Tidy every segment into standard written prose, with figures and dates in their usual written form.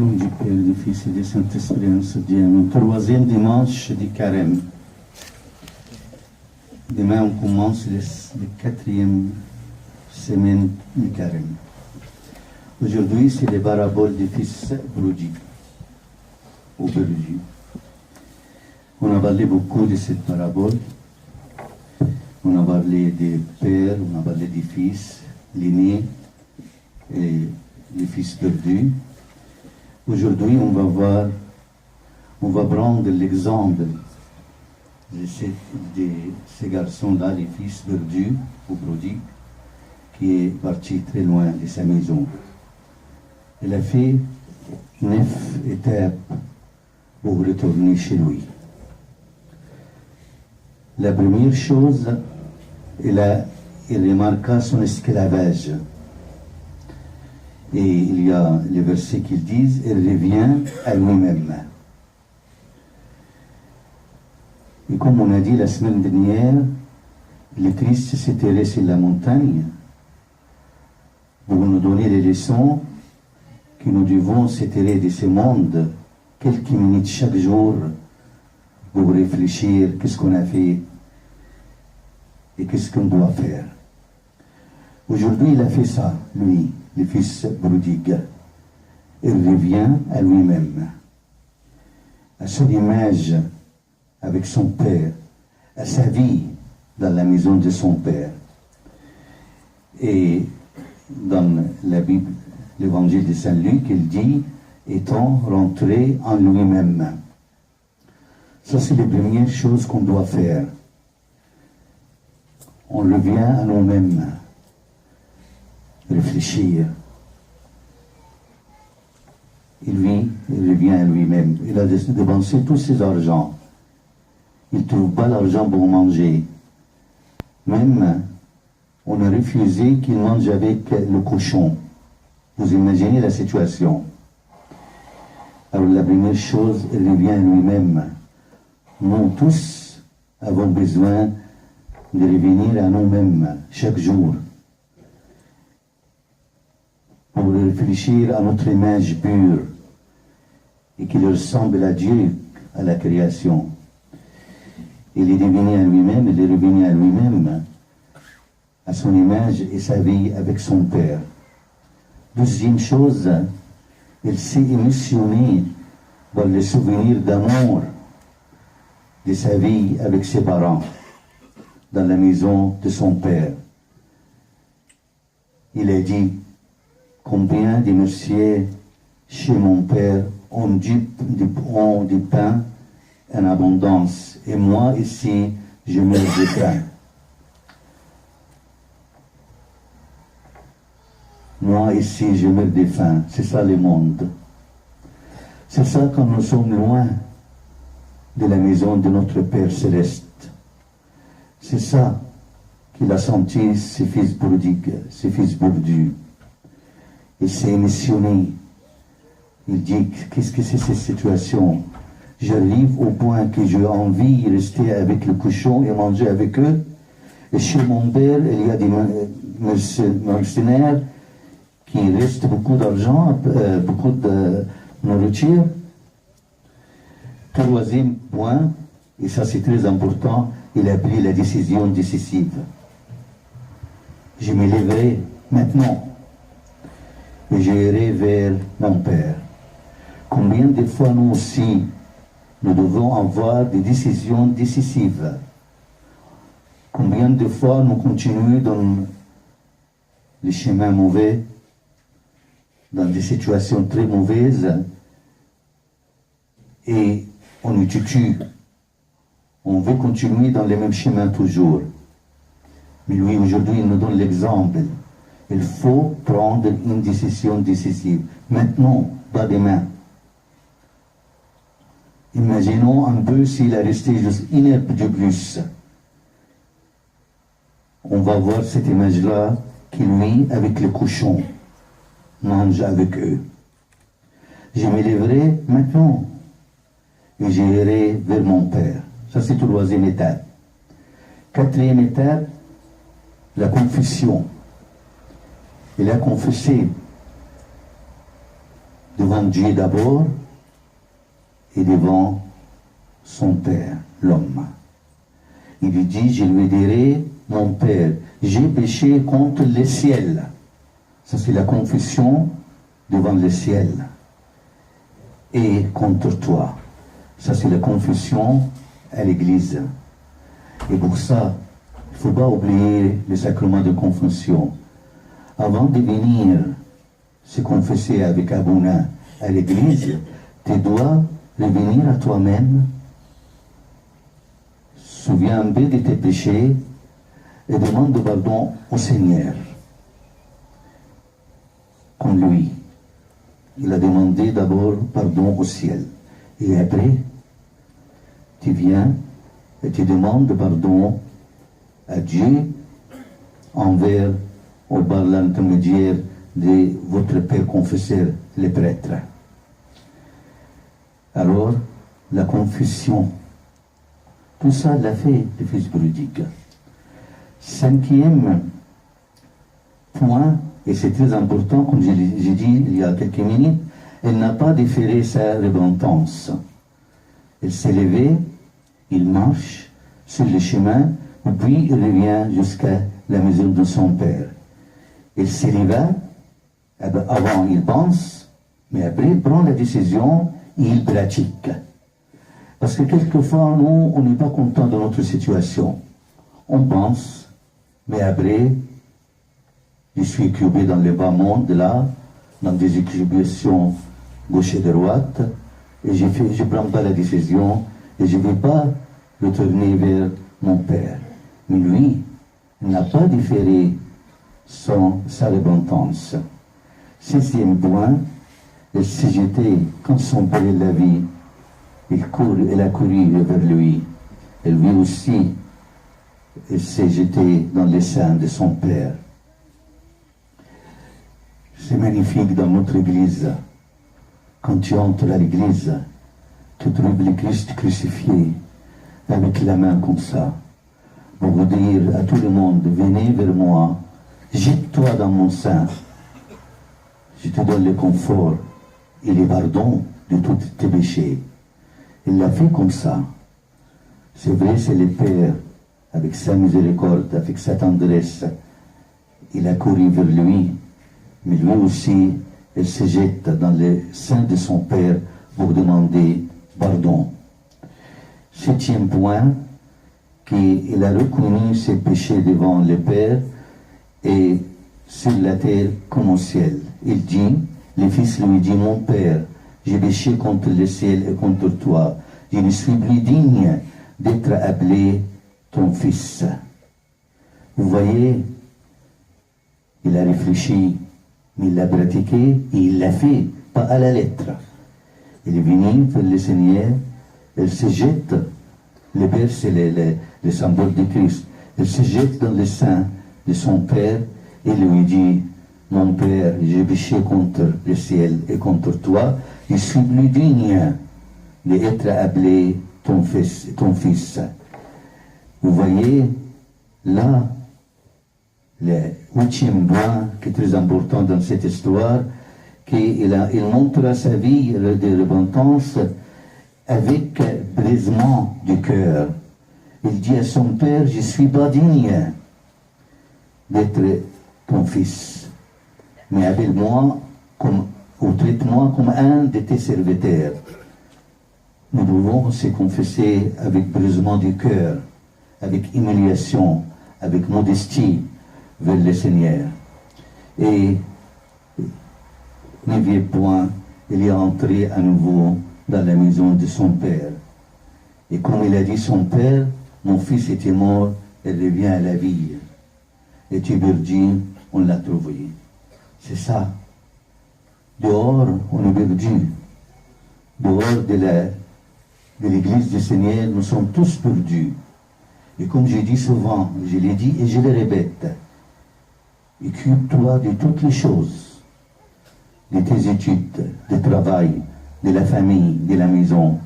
Du Père, du Fils et du Saint-Esprit, en ce Dieu. Troisième dimanche du Carême. Demain, on commence la quatrième semaine du Carême. Aujourd'hui, c'est les paraboles du Fils prodigue, au berger. On a parlé beaucoup de cette parabole. On a parlé des pères, on a parlé des fils, l'aîné et les fils perdus. Aujourd'hui, on va prendre l'exemple de ces garçons-là, les fils perdus ou prodigues, qui est parti très loin de sa maison. Il a fait 9 étapes pour retourner chez lui. La première chose, il remarqua son esclavage. Et il y a les versets qui disent « Il revient à lui-même ». Et comme on a dit la semaine dernière, le Christ s'est tiré sur la montagne pour nous donner les leçons que nous devons s'étirer de ce monde quelques minutes chaque jour pour réfléchir qu'est-ce qu'on a fait et qu'est-ce qu'on doit faire. Aujourd'hui, il a fait ça, lui, le fils prodigue. Il revient à lui-même, à son image avec son père, à sa vie dans la maison de son père. Et dans la Bible, l'évangile de Saint Luc, il dit, étant rentré en lui-même. Ça, c'est la première chose qu'on doit faire. On revient à nous-mêmes. Réfléchir. Il revient à lui-même. Il a décidé de dépenser tous ses argents. Il ne trouve pas l'argent pour manger. Même, on a refusé qu'il mange avec le cochon. Vous imaginez la situation. Alors la première chose, il revient à lui-même. Nous tous avons besoin de revenir à nous-mêmes chaque jour. Pour réfléchir à notre image pure et qu'il ressemble à Dieu, à la création. Il est revenu à lui-même, il est revenu à lui-même, à son image et sa vie avec son Père. Deuxième chose, il s'est émotionné dans le souvenir d'amour de sa vie avec ses parents, dans la maison de son Père. Il a dit, combien de messieurs chez mon père ont du pain en abondance, et moi ici, je meurs de pain. Moi ici, je meurs de faim. C'est ça le monde. C'est ça quand nous sommes loin de la maison de notre Père Céleste. C'est ça qu'il a senti ses fils prodigues, ses fils perdus. Il s'est émissionné. Il dit, qu'est-ce que c'est cette situation? J'arrive au point que j'ai envie de rester avec le cochon et manger avec eux. Et chez mon père, il y a des mercenaires qui restent beaucoup d'argent, beaucoup de nourriture. Troisième point, et ça c'est très important, il a pris la décision décisive. Je me lèverai maintenant. Et j'irai vers mon Père. Combien de fois nous aussi, nous devons avoir des décisions décisives? Combien de fois nous continuons dans les chemins mauvais, dans des situations très mauvaises, et on nous tue. On veut continuer dans les mêmes chemins toujours. Mais lui, aujourd'hui, il nous donne l'exemple. Il faut prendre une décision décisive. Maintenant, pas demain. Imaginons un peu s'il a resté juste une heure de plus. On va voir cette image-là qui, lui, avec les cochons, mange avec eux. Je me lèverai maintenant et j'irai vers mon Père. Ça, c'est la troisième étape. Quatrième étape, la confession. Il a confessé devant Dieu d'abord et devant son Père, l'homme. Il lui dit, je lui dirai, mon Père, j'ai péché contre le ciel. Ça c'est la confession devant le ciel. Et contre toi. Ça c'est la confession à l'église. Et pour ça, il ne faut pas oublier le sacrement de confession. Avant de venir se confesser avec Abouna à l'église, tu dois revenir à toi-même, souviens un peu de tes péchés et demande pardon au Seigneur. Comme lui, il a demandé d'abord pardon au ciel. Et après, tu viens et tu demandes pardon à Dieu envers ou par l'intermédiaire de votre Père confesseur, les prêtres. Alors, la confession, tout ça l'a fait le fils prodigue. Cinquième point, et c'est très important, comme j'ai dit il y a quelques minutes, elle n'a pas déféré sa repentance. Elle s'est levée, il marche sur le chemin, puis il revient jusqu'à la maison de son père. Il se leva, avant il pense, mais après il prend la décision et il pratique. Parce que quelquefois, nous, on n'est pas content de notre situation. On pense, mais après, je suis occupé dans le bas monde, là, dans des occupations gauche et droite, et je ne prends pas la décision, et je ne vais pas retourner vers mon père. Mais lui, il n'a pas différé sa repentance. Sixième point, il s'est jeté, quand son père l'a vu, elle a couru vers lui. Et lui aussi, il s'est jeté dans les seins de son père. C'est magnifique dans notre église. Quand tu entres à l'église, tu trouves le Christ crucifié avec la main comme ça, pour vous dire à tout le monde, venez vers moi, jette-toi dans mon sein, je te donne le confort et le pardon de tous tes péchés. Il l'a fait comme ça. C'est vrai, c'est le Père, avec sa miséricorde, avec sa tendresse, il a couru vers lui, mais lui aussi, il se jette dans le sein de son Père pour demander pardon. Septième point, qu'il a reconnu ses péchés devant le Père et sur la terre comme au ciel. Il dit, le Fils lui dit, mon Père, j'ai péché contre le ciel et contre toi. Je ne suis plus digne d'être appelé ton Fils. Vous voyez, il a réfléchi, mais il l'a pratiqué et il l'a fait, pas à la lettre. Il est venu vers le Seigneur, il se jette, le Père c'est le symbole de Christ, il se jette dans le sein de son Père et lui dit, mon Père, j'ai péché contre le ciel et contre toi, je suis plus digne d'être appelé ton fils. Vous voyez, là, le huitième point qui est très important dans cette histoire, qu'il montre sa vie de repentance avec brisement du cœur. Il dit à son père, je ne suis pas digne d'être ton fils, mais appelle-moi ou traite-moi comme un de tes serviteurs. Nous devons se confesser avec brisement du cœur, avec humiliation, avec modestie vers le Seigneur. Et neuvième point, il est entré à nouveau dans la maison de son père. Et comme il a dit son père, mon fils était mort, il revient à la vie. Et Tibur dit, on l'a trouvé. C'est ça. Dehors, on est perdu. Dehors de l'église du Seigneur, nous sommes tous perdus. Et comme j'ai dit souvent, je l'ai dit et je le répète, occupe-toi de toutes les choses, de tes études, du travail, de la famille, de la maison,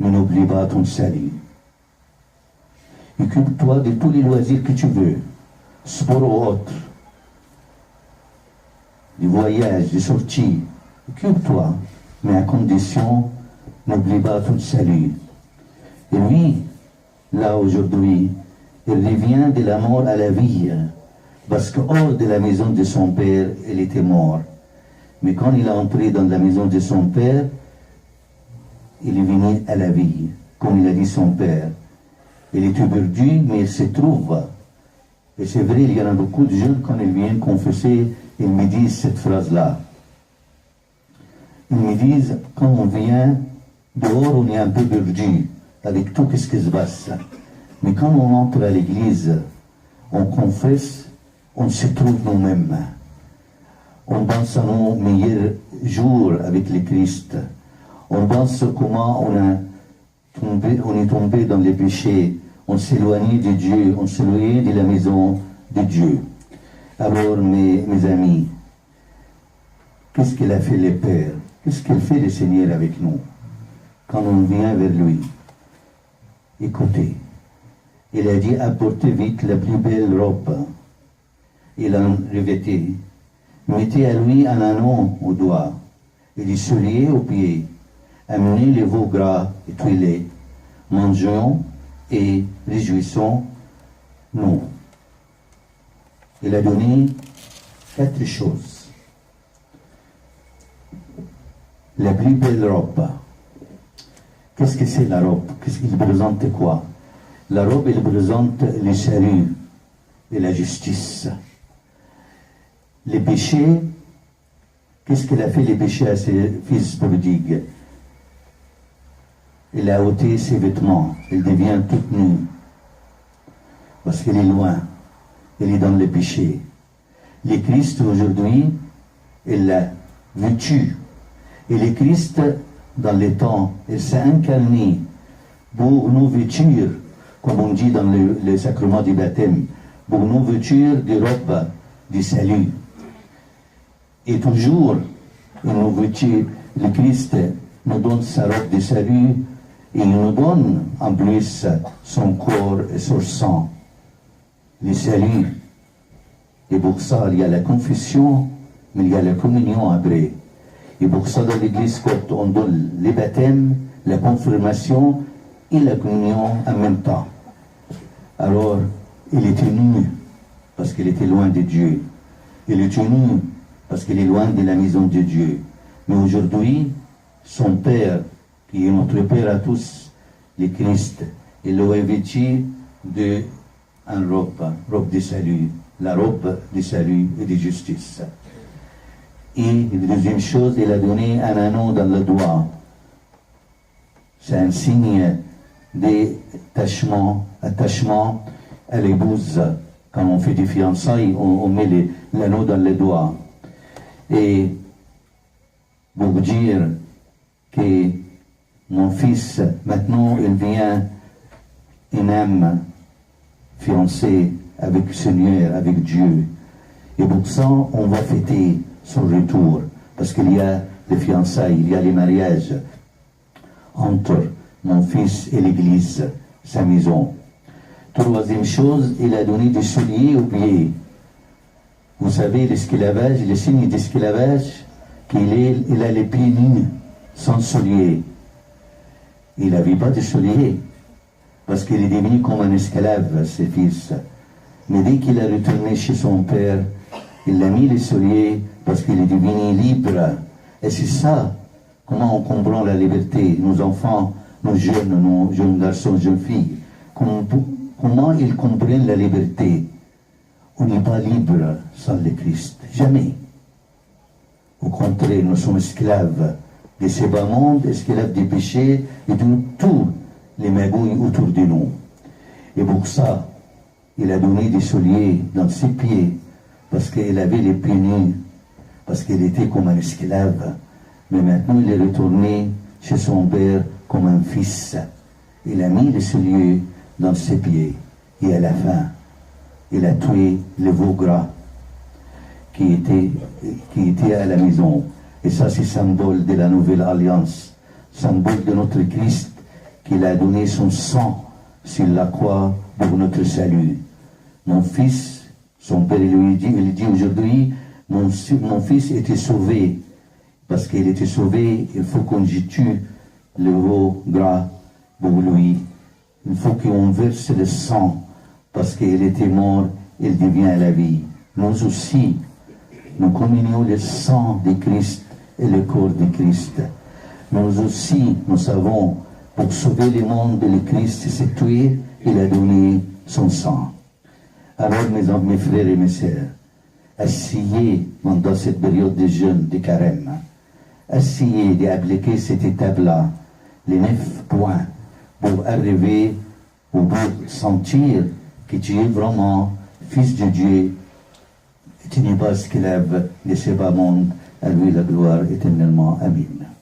mais n'oublie pas ton salut. Occupe-toi de tous les loisirs que tu veux, sport ou autre, des voyages, des sorties, occupe-toi, mais à condition, n'oublie pas tout salut. Et lui, là aujourd'hui, il revient de la mort à la vie, parce que hors de la maison de son père, il était mort. Mais quand il est entré dans la maison de son père, il est venu à la vie, comme il a dit son père. Il était perdu, mais il se trouve. Et c'est vrai, il y en a beaucoup de jeunes, quand ils viennent confesser, ils me disent cette phrase-là. Ils me disent, quand on vient dehors, on est un peu perdu, avec tout ce qui se passe. Mais quand on entre à l'église, on confesse, on se trouve nous-mêmes. On pense à nos meilleurs jours avec le Christ. On pense comment on est tombé dans les péchés, on s'éloignait de Dieu, on s'éloignait de la maison de Dieu. Alors, mes amis, qu'est-ce qu'il a fait le Père? Qu'est-ce qu'il fait le Seigneur avec nous quand on vient vers lui? Écoutez, il a dit apportez vite la plus belle robe. Il a revêté. Mettez à lui un anneau au doigt et des souliers aux pieds. Amenez les veaux gras et tuilés. Mangeons et réjouissons-nous. Il a donné 4 choses. La plus belle robe. Qu'est-ce que c'est la robe? Qu'est-ce qu'il représente quoi? La robe, elle représente le salut et la justice. Les péchés, qu'est-ce qu'il a fait les péchés à ses fils prodigues? Il a ôté ses vêtements, il devient toute nue. Parce qu'il est loin, il est dans le péché. Le Christ aujourd'hui, il l'a vêtu. Et le Christ, dans les temps, il s'est incarné pour nous vêtir, comme on dit dans le sacrement du baptême, pour nous vêtir de robe du salut. Et toujours, il nous vêtit, le Christ nous donne sa robe de salut et il nous donne en plus son corps et son sang, le salut. Et pour ça, il y a la confession, mais il y a la communion après. Et pour ça, dans l'église copte, on donne les baptêmes, la confirmation et la communion en même temps. Alors, il était nu parce qu'il était loin de Dieu. Il était nu parce qu'il est loin de la maison de Dieu. Mais aujourd'hui, son Père, qui est notre Père à tous, le Christ, il l'a vêtu de robe de salut, la robe de salut et de justice. Et la deuxième chose, il a donné un anneau dans le doigt. C'est un signe d'attachement à l'épouse. Quand on fait des fiançailles, on met l'anneau dans le doigt. Et pour dire que mon fils, maintenant, il vient une âme fiancée avec le Seigneur, avec Dieu. Et pour ça, on va fêter son retour, parce qu'il y a les fiançailles, il y a les mariages entre mon fils et l'église, sa maison. Troisième chose, il a donné des souliers aux pieds. Vous savez, l'esclavage, le signe d'esclavage, il a les pieds nus, sans souliers. Il n'avait pas de souliers, parce qu'il est devenu comme un esclave, ses fils. Mais dès qu'il a retourné chez son père, il a mis les souliers parce qu'il est devenu libre. Et c'est ça, comment on comprend la liberté, nos enfants, nos jeunes garçons, jeunes filles. Comment ils comprennent la liberté? On n'est pas libre sans le Christ, jamais. Au contraire, nous sommes esclaves de ce bas monde, esclaves des péchés et de tous les magouilles autour de nous. Et pour ça, il a donné des souliers dans ses pieds, parce qu'il avait les pieds nus, parce qu'il était comme un esclave. Mais maintenant, il est retourné chez son père comme un fils. Il a mis les souliers dans ses pieds. Et à la fin, il a tué le veau gras qui était à la maison. Et ça, c'est symbole de la nouvelle alliance, symbole de notre Christ, qu'il a donné son sang sur la croix pour notre salut. Mon fils, son père lui dit, il dit aujourd'hui, mon fils était sauvé parce qu'il était sauvé, il faut qu'on tue le veau gras pour lui. Il faut qu'on verse le sang, parce qu'il était mort, il devient la vie. Nous aussi, nous communions le sang de Christ et le corps de Christ. Nous aussi, nous savons, pour sauver le monde, le Christ s'est tué, il a donné son sang. Alors, mes frères et mes sœurs, essayez, dans cette période de jeûne, de carême, essayez d'appliquer cette étape-là, les 9 points, pour arriver au bout, sentir que tu es vraiment fils de Dieu, et tu n'es pas esclave de ce bas monde, à lui la gloire éternellement. Amen.